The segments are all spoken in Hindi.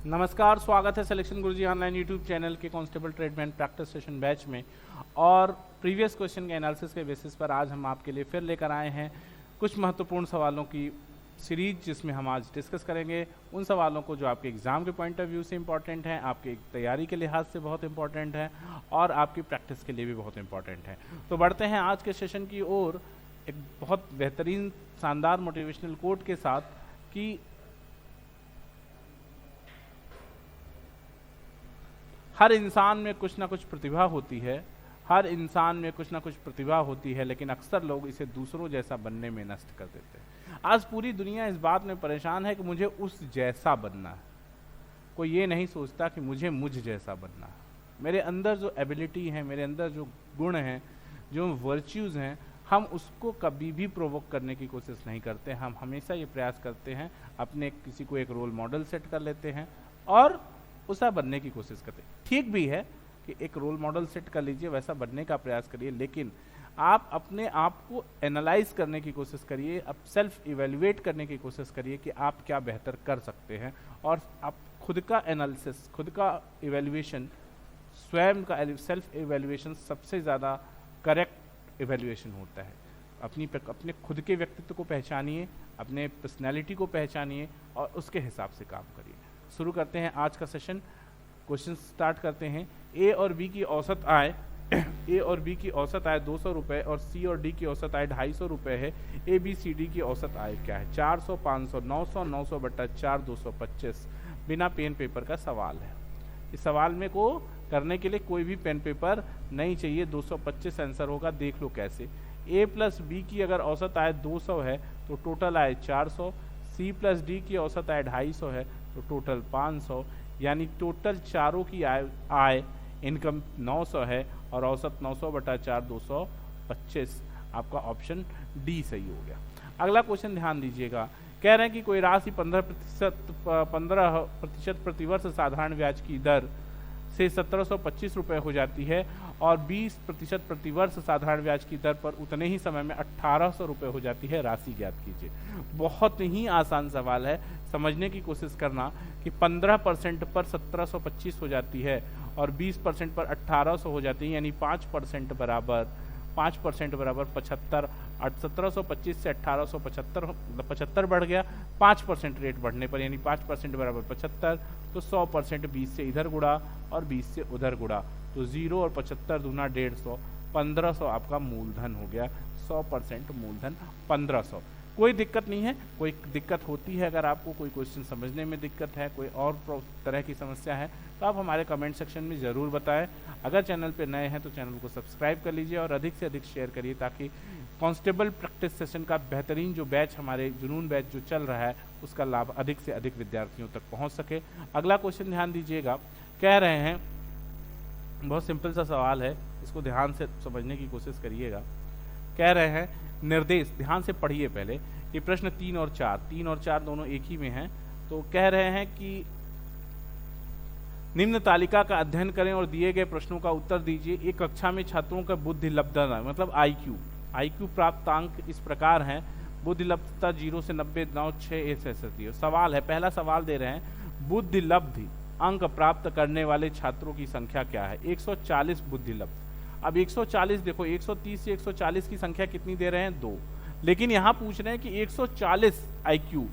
नमस्कार, स्वागत है सिलेक्शन गुरुजी ऑनलाइन यूट्यूब चैनल के constable tradesman practice session batch में। और प्रीवियस क्वेश्चन के एनालिसिस के बेसिस पर आज हम आपके लिए फिर लेकर आए हैं कुछ महत्वपूर्ण सवालों की सीरीज, जिसमें हम आज डिस्कस करेंगे उन सवालों को जो आपके एग्जाम के पॉइंट ऑफ व्यू से इंपॉर्टेंट हैं, आपकी तैयारी के लिहाज से बहुत इंपॉर्टेंट है और आपकी प्रैक्टिस के लिए भी बहुत इंपॉर्टेंट है। तो बढ़ते हैं आज के सेशन की ओर एक बहुत बेहतरीन शानदार मोटिवेशनल कोट के साथ कि हर इंसान में कुछ ना कुछ प्रतिभा होती है, हर इंसान में कुछ ना कुछ प्रतिभा होती है, लेकिन अक्सर लोग इसे दूसरों जैसा बनने में नष्ट कर देते हैं। आज पूरी दुनिया इस बात में परेशान है कि मुझे उस जैसा बनना है। कोई ये नहीं सोचता कि मुझे मुझ जैसा बनना है। मेरे अंदर जो एबिलिटी है, मेरे अंदर जो गुण हैं, जो वर्च्यूज़ हैं, हम उसको कभी भी प्रोवोक करने की कोशिश नहीं करते। हम हमेशा ये प्रयास करते हैं, अपने किसी को एक रोल मॉडल सेट कर लेते हैं और उसा बनने की कोशिश करते हैं। ठीक भी है कि एक रोल मॉडल सेट कर लीजिए, वैसा बनने का प्रयास करिए, लेकिन आप अपने आप को एनालाइज करने की कोशिश करिए, आप सेल्फ इवेल्युएट करने की कोशिश करिए कि आप क्या बेहतर कर सकते हैं। और आप खुद का एनालिसिस, खुद का इवेल्युएशन, स्वयं का सेल्फ इवेल्युएशन सबसे ज़्यादा करेक्ट इवेल्युएशन होता है। अपने खुद के व्यक्तित्व को पहचानिए, अपने पर्सनैलिटी को पहचानिए और उसके हिसाब से काम करिए। शुरू करते हैं आज का सेशन। क्वेश्चन स्टार्ट करते हैं। ए और बी की औसत आय ए और बी की औसत आय 200 रुपये और सी और डी की औसत आय 250 रुपये है। ए बी सी डी की औसत आय क्या है? 400, 500, 900, 900 बटा 4, 225। बिना पेन पेपर का सवाल है। इस सवाल में को करने के लिए कोई भी पेन पेपर नहीं चाहिए। 225 आंसर होगा, देख लो कैसे। ए प्लस बी की अगर औसत आय 200 है तो टोटल आय 400। सी प्लस डी की औसत आय 250 है तो टोटल 500, यानी टोटल चारों की आय इनकम 900 है और औसत 900 बटा 4, 225। आपका ऑप्शन डी सही हो गया। अगला क्वेश्चन ध्यान दीजिएगा। कह रहे हैं कि कोई राशि 15% प्रतिवर्ष साधारण ब्याज की दर से 1725 रुपये हो जाती है और 20% प्रतिवर्ष साधारण ब्याज की दर पर उतने ही समय में 1800 रुपये हो जाती है। राशि ज्ञात कीजिए। बहुत ही आसान सवाल है, समझने की कोशिश करना कि 15% पर 1725 हो जाती है और 20% पर 1800 हो जाती है, यानी 5% बराबर 75। 1725 से 1875 बढ़ गया 5% रेट बढ़ने पर, यानी 5% बराबर 75। तो 100% 20 से इधर गुड़ा और 20 से उधर गुड़ा, तो 0 और 75 दूना 150, 1500 आपका मूलधन हो गया। 100% मूलधन 1500। कोई दिक्कत नहीं है। कोई दिक्कत होती है, अगर आपको कोई क्वेश्चन समझने में दिक्कत है, कोई और तरह की समस्या है, तो आप हमारे कमेंट सेक्शन में ज़रूर बताएं। अगर चैनल पे नए हैं तो चैनल को सब्सक्राइब कर लीजिए और अधिक से अधिक शेयर करिए, ताकि कांस्टेबल प्रैक्टिस सेशन का बेहतरीन जो बैच, हमारे जुनून बैच जो चल रहा है, उसका लाभ अधिक से अधिक विद्यार्थियों तक पहुँच सके। अगला क्वेश्चन ध्यान दीजिएगा। कह रहे हैं, बहुत सिंपल सा सवाल है, इसको ध्यान से समझने की कोशिश करिएगा। कह रहे हैं निर्देश, ध्यान से पढ़िए पहले। ये प्रश्न 3 और 4 दोनों एक ही में हैं। तो कह रहे हैं कि निम्न तालिका का अध्ययन करें और दिए गए प्रश्नों का उत्तर दीजिए। एक कक्षा में छात्रों का बुद्धि लब्धता, मतलब आईक्यू प्राप्तांक इस प्रकार हैं। बुद्धि लब्धता 0 से 90, 9, 6 ऐसे। सवाल है, पहला सवाल दे रहे हैं, बुद्धि लब्धि अंक प्राप्त करने वाले छात्रों की संख्या क्या है? 140 बुद्धि लब्ध। अब 140 देखो, 130 से 140 की संख्या कितनी दे रहे हैं? 2। लेकिन यहाँ पूछ रहे हैं कि 140 आईक्यू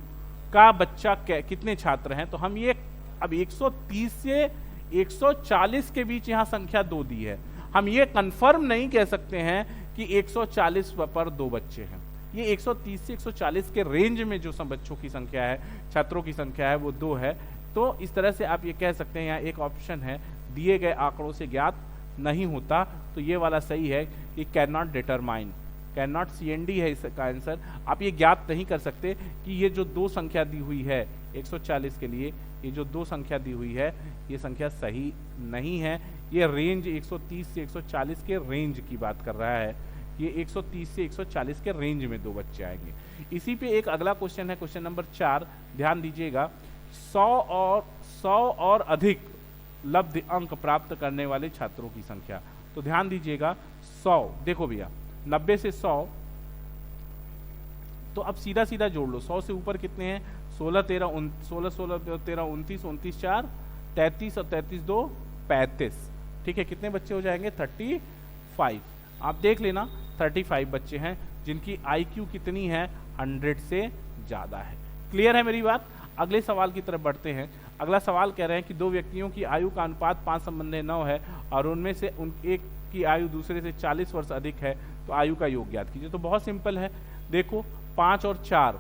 का बच्चा कितने छात्र हैं? तो हम ये अब 130 से 140 के बीच यहाँ संख्या 2 दी है। हम ये कंफर्म नहीं कह सकते हैं कि 140 पर 2 बच्चे हैं। ये 130 से 140 के रेंज में जो सब बच्चों की संख्या है, छात्रों की संख्या है, वो 2 है। तो इस तरह से आप ये कह सकते हैं, यहाँ एक ऑप्शन है दिए गए आंकड़ों से ज्ञात नहीं होता, तो ये वाला सही है कि can not determine, can not CND है इसका आंसर। आप ये ज्ञात नहीं कर सकते कि ये जो 2 संख्या दी हुई है 140 के लिए, ये जो 2 संख्या दी हुई है, ये संख्या सही नहीं है। ये रेंज 130 से 140 के रेंज की बात कर रहा है। ये 130 से 140 के रेंज में 2 बच्चे आएंगे। इसी पे एक अगला क्वेश्चन है, क्वेश्चन नंबर 4, ध्यान दीजिएगा। 100 और अधिक लब्ध अंक प्राप्त करने वाले छात्रों की संख्या। तो ध्यान दीजिएगा, 100 देखो भैया, 90 से 100 तो अब सीधा सीधा जोड़ लो। 100 से ऊपर कितने हैं? 16 13 29 29 4 33 और 33 2 35। ठीक है, कितने बच्चे हो जाएंगे? 35। आप देख लेना 35 बच्चे हैं जिनकी IQ कितनी है? 100 से ज्यादा है। क्लियर है मेरी बात? अगले सवाल की तरफ बढ़ते हैं। अगला सवाल कह रहे हैं कि दो व्यक्तियों की आयु का अनुपात 5:9 है और उनमें से एक की आयु दूसरे से 40 वर्ष अधिक है, तो आयु का योग ज्ञात कीजिए। तो बहुत सिंपल है, देखो 5 और 4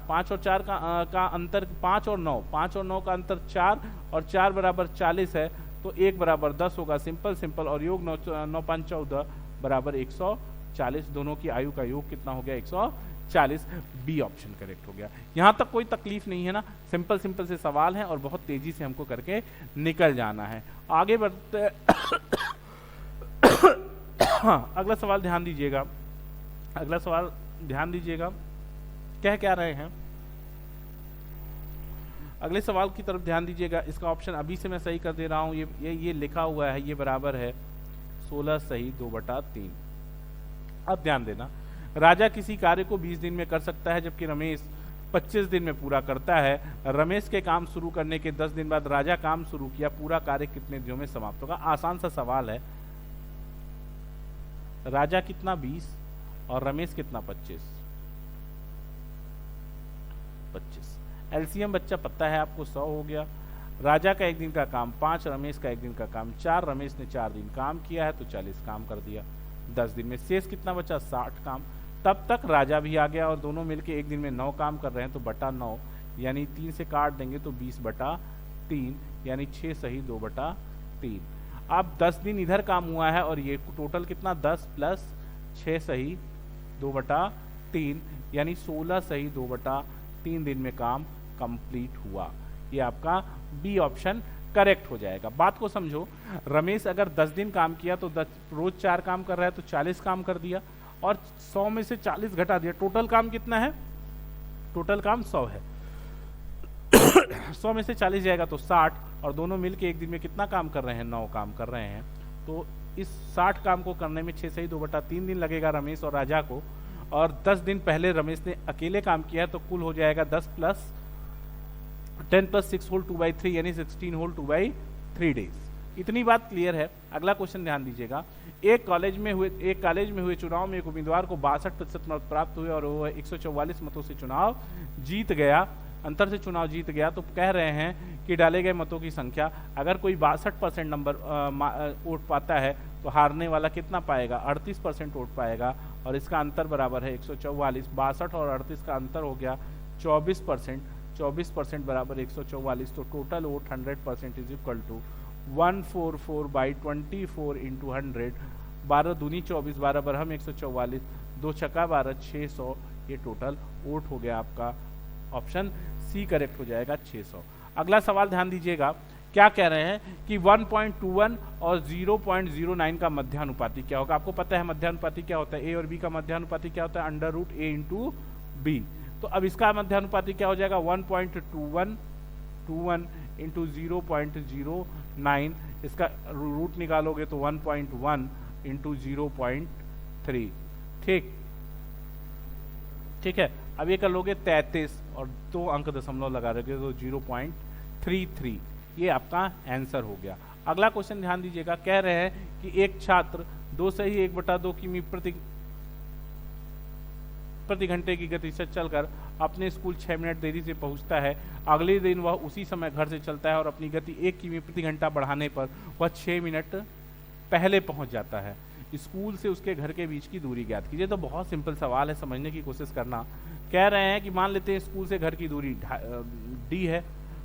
का अंतर 5 और 9 का अंतर 4 और 4 बराबर 40 है, तो 1 बराबर 10 होगा। सिंपल और योग 9 5 14 बराबर 140। दोनों की आयु का योग कितना हो गया? 140। बी ऑप्शन करेक्ट हो गया। यहां तक कोई तकलीफ नहीं है ना, सिंपल से सवाल है और बहुत तेजी से हमको करके निकल जाना है। आगे बढ़ते अगला सवाल ध्यान दीजिएगा, क्या रहे हैं। अगले सवाल की तरफ ध्यान दीजिएगा। इसका ऑप्शन अभी से मैं सही कर दे रहा हूं। ये लिखा हुआ है, ये बराबर है 16 सही 2/3। अब ध्यान देना, राजा किसी कार्य को 20 दिन में कर सकता है जबकि रमेश 25 दिन में पूरा करता है। रमेश के काम शुरू करने के 10 दिन बाद राजा काम शुरू किया, पूरा कार्य कितने दिनों में समाप्त होगा? आसान सा सवाल है। राजा कितना 20 और रमेश कितना 25। एलसीएम बच्चा पता है आपको 100 हो गया। राजा का एक दिन का काम 5, रमेश का एक दिन का काम 4, रमेश ने 4 दिन काम किया है तो 40 काम कर दिया 10 दिन में। शेष कितना बचा? 60 काम। तब तक राजा भी आ गया और दोनों मिलके एक दिन में 9 काम कर रहे हैं, तो बटा 9 यानी 3 से काट देंगे तो 20/3 यानी 6 सही 2/3। अब 10 दिन इधर काम हुआ है और ये टोटल कितना? 10 प्लस 6 सही 2/3 यानी 16 सही 2/3 दिन में काम कंप्लीट हुआ। ये आपका बी ऑप्शन करेक्ट हो जाएगा। बात को समझो, रमेश अगर 10 दिन काम किया तो रोज 4 काम कर रहा है तो 40 काम कर दिया और 100 में से 40 घटा दिया। टोटल काम कितना है? टोटल काम 100 है। 100 में से 40 जाएगा तो 60 और दोनों मिलके एक दिन में कितना काम कर रहे हैं? 9 काम कर रहे हैं। तो इस 60 काम को करने में 6 सही 2/3 दिन लगेगा रमेश और राजा को, और 10 दिन पहले रमेश ने अकेले काम किया तो कुल हो जाएगा 10 + 10 + 6 होल 2/3 यानी 16 होल 2/3 डेज। इतनी बात क्लियर है। अगला क्वेश्चन ध्यान दीजिएगा। एक कॉलेज में हुए चुनाव में एक उम्मीदवार को 62% मत प्राप्त हुए और वो 144 मतों से चुनाव जीत गया, अंतर से चुनाव जीत गया। तो कह रहे हैं कि डाले गए मतों की संख्या, अगर कोई 62% नंबर वोट पाता है तो हारने वाला कितना पाएगा? 38% वोट पाएगा और इसका अंतर बराबर है 144। 62 और 38 का अंतर हो गया 24%। 24% बराबर 144। तो total vote 100% is equal to 144/24 into 100। 12 दूनी 24, 12 बरहम 144, 2 छक्का 12, 600। ये टोटल वोट हो गया आपका। ऑप्शन सी करेक्ट हो जाएगा 600। अगला सवाल ध्यान दीजिएगा, क्या कह रहे हैं कि 1.21 और 0.09 का मध्यानुपाती क्या होगा? आपको पता है मध्यानुपाती क्या होता है? ए और बी का मध्यानुपाती क्या होता है? √a into B. तो अब इसका मध्यानुपाती क्या हो जाएगा? 1.21 इंटू 0.09। इसका रूट निकालोगे तो 1.1 इंटू 0.3। ठीक है। अब ये कर लोगे 33 और 2 अंक दशमलव लगा दोगे तो 0.33। ये आपका आंसर हो गया। अगला क्वेश्चन ध्यान दीजिएगा, कह रहे हैं कि एक छात्र 2 सही 1/2 किमी प्रति घंटे की गति से चलकर अपने स्कूल 6 मिनट देरी से पहुंचता है। अगले दिन वह उसी समय घर से चलता है और अपनी गति 1 किमी प्रति घंटा बढ़ाने पर वह 6 मिनट पहले पहुंच जाता है। स्कूल से उसके घर के बीच की दूरी ज्ञात कीजिए। तो बहुत सिंपल सवाल है, समझने की कोशिश करना। कह रहे हैं कि मान लेते हैं स्कूल से घर की दूरी d है,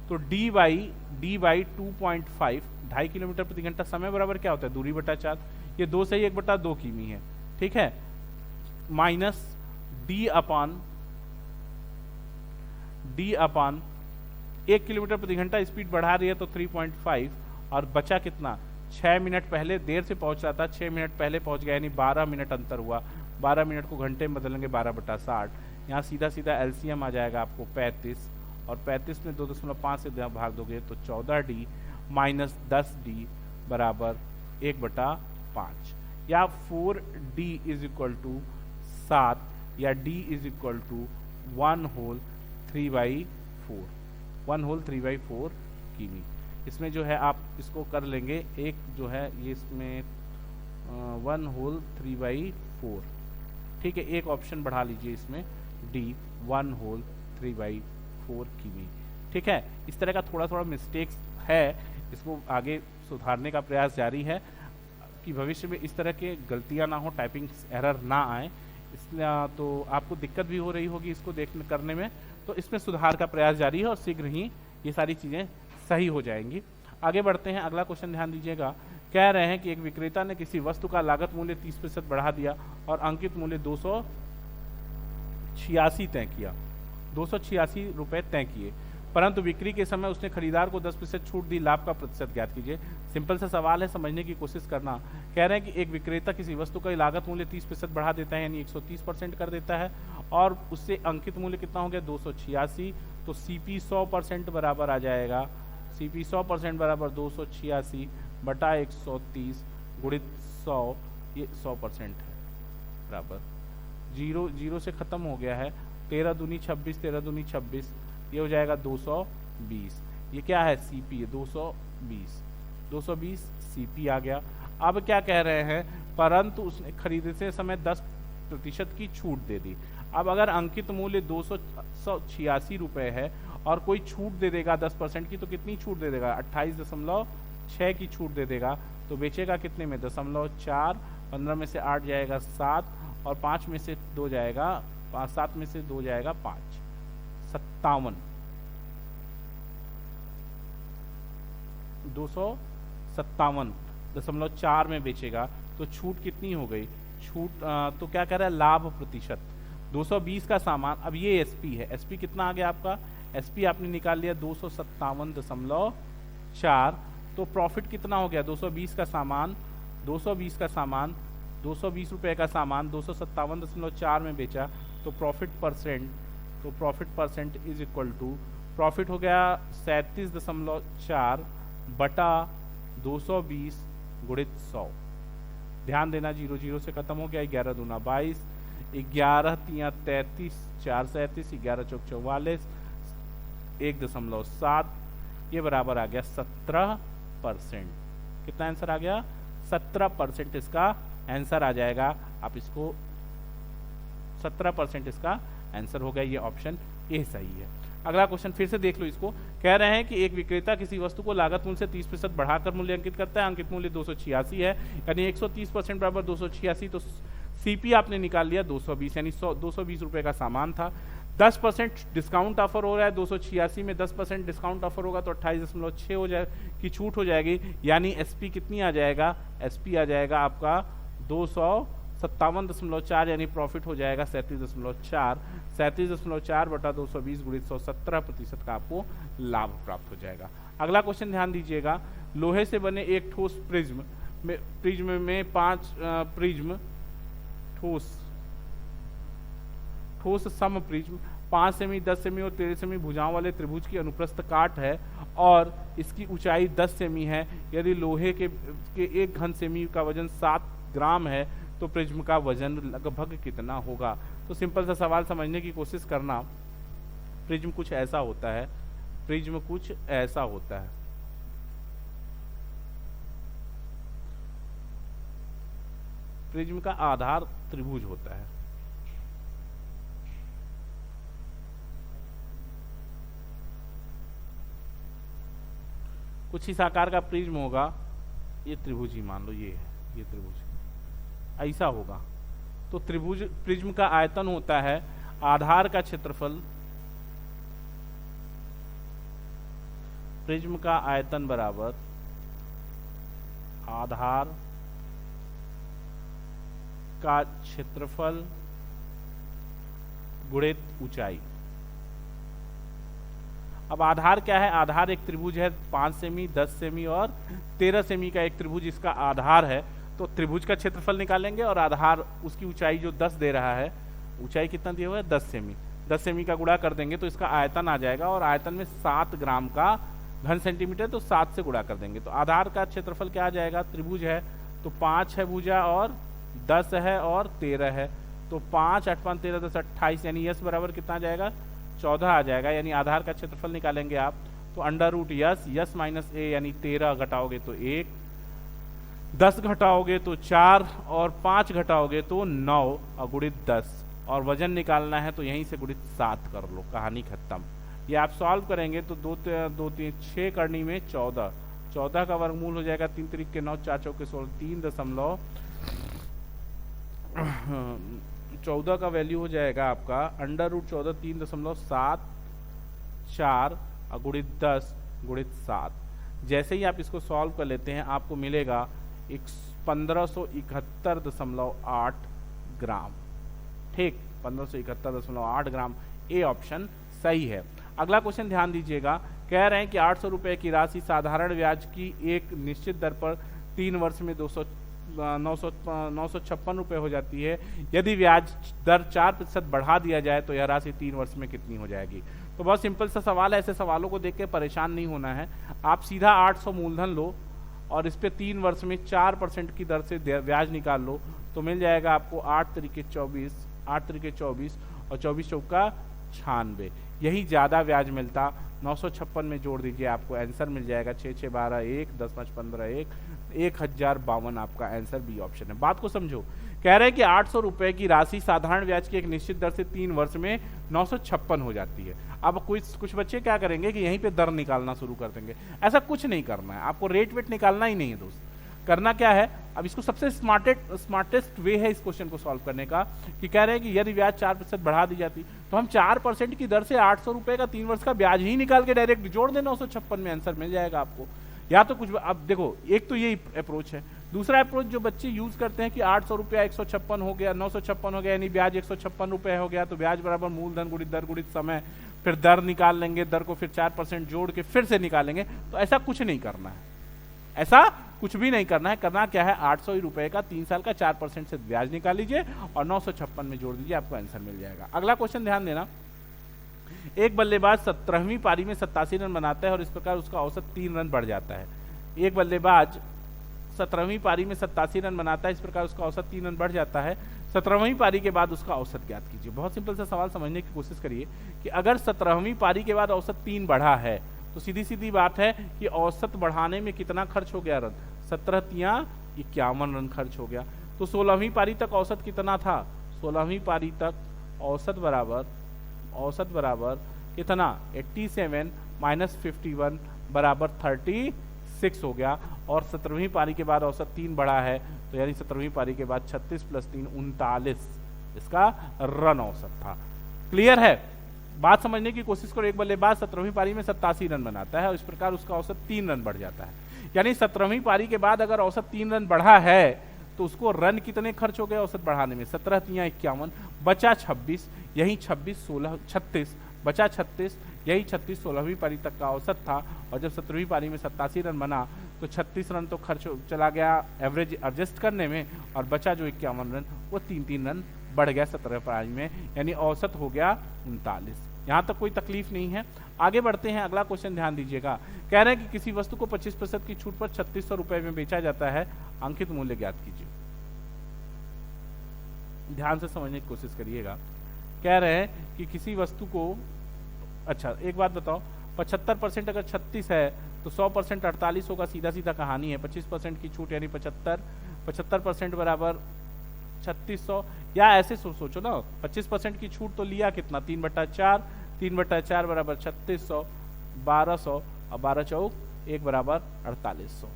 तो d बाई 2.5 2.5 किलोमीटर प्रति घंटा। समय बराबर क्या होता है? दूरी बटा 4। ये 2 सही 1/2 किमी है। ठीक है, माइनस d अपान 1 किलोमीटर प्रति घंटा स्पीड बढ़ा रही है तो 3.5 और बचा कितना? 6 मिनट पहले देर से पहुंच रहा था, 6 मिनट पहले पहुंच गया यानी 12 मिनट अंतर हुआ। 12 मिनट को घंटे में बदलेंगे 12/60। यहाँ सीधा सीधा एलसीएम आ जाएगा आपको 35 और 35 में 2.5 से भाग दोगे तो 14d माइनस 10d बराबर 1/5 या 4d इज इक्वल टू 7 या d is equal to 1 whole 3/4। 1/3/4 किमी। इसमें जो है आप इसको कर लेंगे, एक जो है ये इसमें 1/3/4, ठीक है। एक ऑप्शन बढ़ा लीजिए इसमें डी 1/3/4 किमी, ठीक है। इस तरह का थोड़ा थोड़ा मिस्टेक्स है, इसको आगे सुधारने का प्रयास जारी है कि भविष्य में इस तरह के गलतियां ना हो, टाइपिंग एरर ना आए। इसलिए तो आपको दिक्कत भी हो रही होगी इसको देखने करने में, तो इसमें सुधार का प्रयास जारी है और शीघ्र ही ये सारी चीज़ें सही हो जाएंगी। आगे बढ़ते हैं, अगला क्वेश्चन ध्यान दीजिएगा। कह रहे हैं कि एक विक्रेता ने किसी वस्तु का लागत मूल्य 30% बढ़ा दिया और अंकित मूल्य 286 तय किया, 286 रुपये तय किए, परंतु बिक्री के समय उसने खरीदार को 10% छूट दी, लाभ का प्रतिशत ज्ञात कीजिए। सिंपल सा सवाल है, समझने की कोशिश करना। कह रहे हैं कि एक विक्रेता किसी वस्तु का लागत मूल्य 30% बढ़ा देता है, यानी 130% कर देता है, और उससे अंकित मूल्य कितना हो गया 286, तो सीपी 100% बराबर आ जाएगा, सीपी 100% बराबर 286 बटा 130 गुणित 100, ये 100% है, बराबर 0 से खत्म हो गया है, 13 दूनी 26, 13 दूनी 26, ये हो जाएगा 220। ये क्या है सीपी है 220 सीपी आ गया। अब क्या कह रहे हैं, परंतु उसने खरीदते समय 10% की छूट दे दी। अब अगर अंकित मूल्य 286 रुपये है और कोई छूट दे देगा 10% की, तो कितनी छूट दे देगा 28.6 की छूट दे देगा, तो बेचेगा कितने में 0.4, 15 में से 8 जाएगा 7 और 5 में से 2 जाएगा 7 में से 2 जाएगा 5, 57, 257.4 में बेचेगा। तो छूट कितनी हो गई, छूट तो क्या कह रहा है लाभ प्रतिशत 220 का सामान। अब ये एसपी है, एसपी कितना आ गया आपका, एसपी आपने निकाल लिया 257.4, तो प्रॉफिट कितना हो गया 220 का सामान, 220 रुपए का सामान 257.4 में बेचा, तो profit percent is equal to, profit हो गया 37.4 बटा 220 गुणित 100। ध्यान देना 0 से खत्म हो गया, 11 दूना 22, 11 तिया 33, 4 37, 11 चौक 44, 1.7, ये बराबर आ गया 17%। कितना आंसर आ गया 17% इसका आंसर आ जाएगा। आप इसको 17% इसका आंसर हो गया, ये ऑप्शन ए सही है। अगला क्वेश्चन फिर से देख लो इसको। कह रहे हैं कि एक विक्रेता किसी वस्तु को लागत मूल्य से 30% बढ़ाकर मूल्य अंकित करता है, अंकित मूल्य 286 है, यानी 130% बराबर 286, तो सीपी आपने निकाल लिया 220, यानी 220 रुपए का सामान था, 10% डिस्काउंट ऑफर हो रहा है, 286 में 10% डिस्काउंट ऑफर होगा तो 28.6 हो जाए की छूट हो जाएगी, यानी एसपी कितनी आ जाएगा, एसपी आ जाएगा आपका 257.4, यानी प्रॉफिट हो जाएगा 37.4 बटा 220 गुणित 100, 17% का आपको लाभ प्राप्त हो जाएगा। अगला क्वेश्चन ध्यान दीजिएगा। लोहे से बने एक ठोस प्रिज्म में 5 प्रिज्म ठोस सम प्रिज्म 5 सेमी, 10 सेमी और 13 सेमी भुजाओं वाले त्रिभुज की अनुप्रस्थ काट है और इसकी ऊंचाई 10 सेमी है। यदि लोहे के एक घन सेमी का वजन 7 ग्राम है तो प्रिज्म का वजन लगभग कितना होगा। तो सिंपल सा सवाल समझने की कोशिश करना। प्रिज्म कुछ ऐसा होता है, प्रिज्म कुछ ऐसा होता है। प्रिज्म का आधार त्रिभुज होता है। कुछ इस आकार का प्रिज्म होगा, ये त्रिभुज ही मान लो, ये है, ये त्रिभुज ऐसा होगा। तो त्रिभुज प्रिज्म का आयतन होता है आधार का क्षेत्रफल, प्रिज्म का आयतन बराबर आधार का क्षेत्रफल गुणित ऊंचाई। अब आधार क्या है, आधार एक त्रिभुज है 5 सेमी, 10 सेमी और 13 सेमी का एक त्रिभुज इसका आधार है। तो त्रिभुज का क्षेत्रफल निकालेंगे और आधार उसकी ऊंचाई जो 10 दे रहा है, ऊंचाई कितना दिया हुआ है 10 सेमी, 10 सेमी का गुणा कर देंगे तो इसका आयतन आ जाएगा और आयतन में 7 ग्राम का घन सेंटीमीटर, तो 7 से गुणा कर देंगे तो आधार का क्षेत्रफल क्या आ जाएगा, त्रिभुज है तो 5 है भुजा और 10 है और 13 है, तो 5 8 5 13 10 28, यानी यस बराबर कितना आ जाएगा 14 आ जाएगा, यानी आधार का क्षेत्रफल निकालेंगे आप तो अंडर रूट यस माइनस ए, यानी 13 घटाओगे तो 1, 10 घटाओगे तो 4 और 5 घटाओगे तो 9 और गुणित 10, और वजन निकालना है तो यहीं से गुणित 7 कर लो, कहानी खत्म। ये आप सॉल्व करेंगे तो 2 3 6 करनी में 14, 14 का वर्गमूल हो जाएगा 3 3 के 9, 4 चौके 16, 14 का वैल्यू हो जाएगा आपका अंडर रूट 14 3.74 और गुणित 10 गुणित 7। जैसे ही आप इसको सॉल्व कर लेते हैं आपको मिलेगा 1571.8 ग्राम। ठीक, 1571.8 ग्राम, ए ऑप्शन सही है। अगला क्वेश्चन ध्यान दीजिएगा, कह रहे हैं कि 800 रुपए की राशि साधारण ब्याज की एक निश्चित दर पर 3 वर्ष में 956 रुपए हो जाती है। यदि ब्याज दर 4% बढ़ा दिया जाए तो यह राशि 3 वर्ष में कितनी हो जाएगी। तो बहुत सिंपल सा सवाल है, ऐसे सवालों को देख के परेशान नहीं होना है। आप सीधा 800 मूलधन लो और इस पे 3 वर्ष में 4% की दर से ब्याज निकाल लो तो मिल जाएगा आपको 8 तरीके 24 और 24 चौका 96। यही ज़्यादा ब्याज मिलता। 956 में जोड़ दीजिए, आपको आंसर मिल जाएगा 6 6 12 1 10 5 15 1 1052 आपका आंसर बी ऑप्शन है। बात को समझो, कह रहे हैं कि 800 रुपए की राशि साधारण ब्याज की एक निश्चित दर से 3 वर्ष में 956 हो जाती है। अब कुछ बच्चे क्या करेंगे कि यहीं पे दर निकालना शुरू कर देंगे। ऐसा कुछ नहीं करना है, आपको रेट वेट निकालना ही नहीं है दोस्त। करना क्या है, अब इसको सबसे स्मार्टेस्ट वे है इस क्वेश्चन को सॉल्व करने का कि कह रहे हैं कि यदि ब्याज 4% बढ़ा दी जाती तो हम 4% की दर से 800 रुपए का 3 वर्ष का ब्याज ही निकाल के डायरेक्ट जोड़ दें 956 में, आंसर मिल जाएगा आपको। या तो कुछ, अब देखो, एक तो यही अप्रोच है। दूसरा अप्रोच जो बच्चे यूज करते हैं कि 800 रुपया 156 हो गया, 956 हो गया, यानी ब्याज 156 रुपए हो गया तो ब्याज बराबर मूलधन गुणित दर गुणित समय, फिर दर निकाल लेंगे, दर को फिर 4% जोड़ के फिर से निकालेंगे। तो ऐसा कुछ नहीं करना है, ऐसा कुछ भी नहीं करना है। करना क्या है, 800 ही रुपए का 3 साल का 4% से ब्याज निकाल लीजिए और 956 में जोड़ दीजिए, आपको आंसर मिल जाएगा। अगला क्वेश्चन ध्यान देना, एक बल्लेबाज 17वीं पारी में 87 रन बनाता है और इस प्रकार उसका औसत 3 रन बढ़ जाता है। एक बल्लेबाज 17वीं पारी में 87 रन बनाता है, इस प्रकार उसका औसत 3 रन बढ़ जाता है। 17वीं पारी के बाद उसका औसत ज्ञात कीजिए। बहुत सिंपल सा सवाल समझने की कोशिश करिए कि अगर 17वीं पारी के बाद औसत 3 बढ़ा है तो सीधी सीधी बात है कि औसत बढ़ाने में कितना खर्च हो गया रन, 17 तिया 51 रन खर्च हो गया। तो 16वीं पारी तक औसत कितना था, 16वीं पारी तक औसत बराबर कितना, 87 माइनस 51 बराबर 36 हो गया। और 17वीं पारी के बाद औसत 3 बढ़ा है तो यानी 17वीं पारी के बाद 36 + 3 39 इसका रन औसत था। क्लियर है, बात समझने की कोशिश करो। एक बल्लेबाज 17वीं पारी में 87 रन बनाता है और इस प्रकार उसका औसत 3 रन बढ़ जाता है। यानी 17वीं पारी के बाद अगर औसत 3 रन बढ़ा है तो उसको रन कितने खर्च हो गए औसत बढ़ाने में, 17 तिया 51, बचा 26, यही 26 16 36 बचा 36, यही 36 16वीं पारी तक का औसत था। और जब 17वीं पारी में 87 रन बना तो 36 रन तो खर्च चला गया एवरेज एडजस्ट करने में, और बचा जो 51 रन वो 3 रन बढ़ गया 17वीं पारी में, यानी औसत हो गया 39। यहाँ तक कोई तकलीफ नहीं है। आगे बढ़ते हैं, अगला क्वेश्चन ध्यान दीजिएगा। कह रहे हैं कि किसी वस्तु को 25% की छूट पर 3600 रुपए में बेचा जाता है, अंकित मूल्य ज्ञात कीजिए। ध्यान से समझने की कोशिश करिएगा। कह रहे हैं कि किसी वस्तु को, अच्छा एक बात बताओ, 75% अगर 36 है तो 100% 48 होगा, सीधा सीधा कहानी है। 25% की छूट यानी 75% बराबर 3600, या ऐसे सोचो ना, 25% की छूट तो लिया कितना, 3/4, 3/4 बराबर 3600, 1200 और 12 चौक 1 बराबर 4800।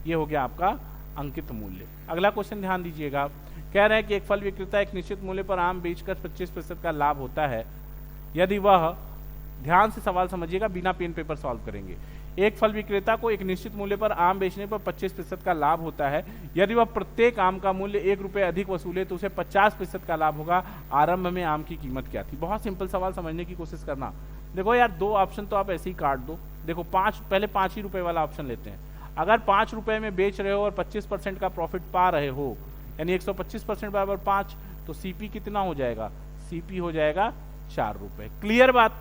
ये हो गया आपका अंकित मूल्य। अगला क्वेश्चन ध्यान दीजिएगा। कह रहे हैं कि एक फल विक्रेता एक निश्चित मूल्य पर आम बेचकर 25% का लाभ होता है यदि वह, ध्यान से सवाल समझिएगा, बिना पेन पेपर सॉल्व करेंगे। एक फल विक्रेता को एक निश्चित मूल्य पर आम बेचने पर 25% का लाभ होता है। यदि वह प्रत्येक आम का मूल्य 1 रुपये अधिक वसूले तो उसे 50% का लाभ होगा। आरंभ में आम की कीमत क्या थी। बहुत सिंपल सवाल समझने की कोशिश करना। देखो यार, 2 ऑप्शन तो आप ऐसे ही काट दो। देखो पहले 5 ही रुपए वाला ऑप्शन लेते हैं। अगर 5 रुपए में बेच रहे हो और 25% का प्रॉफिट पा रहे हो, यानी 125% बराबर 5, तो सीपी कितना हो जाएगा, सीपी हो जाएगा 4 रुपए। क्लियर बात।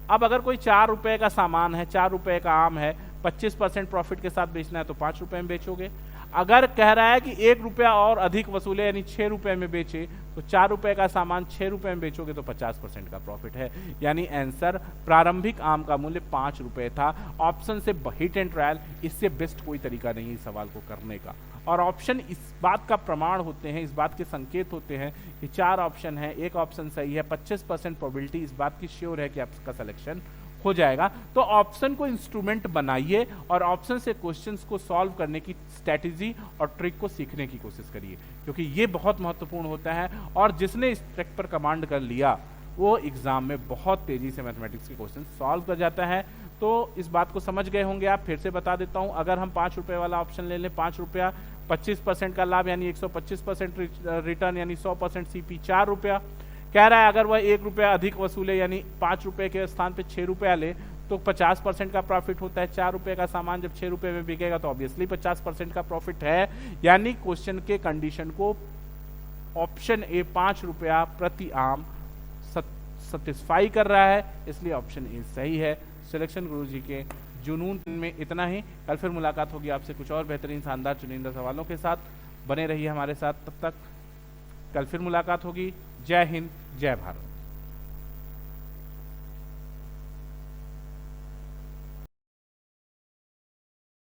अब अगर कोई 4 रुपए का सामान है, 4 रुपए का आम है, 25% प्रॉफिट के साथ बेचना है तो 5 रुपए में बेचोगे। अगर कह रहा है कि 1 रुपया और अधिक वसूले यानी 6 रुपए में बेचे, तो 4 रुपए का सामान 6 रुपए में बेचोगे तो 50% का प्रॉफिट है। यानी आंसर प्रारंभिक आम का मूल्य 5 रुपए था। ऑप्शन से हिट एंड ट्रायल, इससे बेस्ट कोई तरीका नहीं इस सवाल को करने का। और ऑप्शन इस बात का प्रमाण होते हैं, इस बात के संकेत होते हैं कि 4 ऑप्शन है, एक ऑप्शन सही है, 25% प्रोबेबिलिटी इस बात की श्योर है कि आपका सिलेक्शन हो जाएगा। तो ऑप्शन को इंस्ट्रूमेंट बनाइए और ऑप्शन से क्वेश्चंस को सॉल्व करने की स्ट्रैटेजी और ट्रिक को सीखने की कोशिश करिए, क्योंकि ये बहुत महत्वपूर्ण होता है। और जिसने इस ट्रिक पर कमांड कर लिया वो एग्जाम में बहुत तेजी से मैथमेटिक्स के क्वेश्चन सॉल्व कर जाता है। तो इस बात को समझ गए होंगे आप। फिर से बता देता हूं, अगर हम 5 रुपए वाला ऑप्शन ले लें, 5 रुपया 25% का लाभ यानी 125% रिटर्न यानी 100% सीपी 4 रुपया। कह रहा है अगर वह 1 रुपया अधिक वसूले यानी 5 रुपए के स्थान पे 6 रुपया ले तो 50% का प्रॉफिट होता है। 4 रुपए का सामान जब 6 रुपए में बिकेगा तो ऑब्वियसली 50% का प्रॉफिट है। यानी क्वेश्चन के कंडीशन को ऑप्शन ए 5 रुपया प्रति आम सेटिस्फाई कर रहा है, इसलिए ऑप्शन ए सही है। सिलेक्शन गुरुजी के जुनून में इतना ही। कल फिर मुलाकात होगी आपसे कुछ और बेहतरीन शानदार चुनिंदा सवालों के साथ। बने रहिए हमारे साथ, तब तक कल फिर मुलाकात होगी। जय हिंद, जय भारत।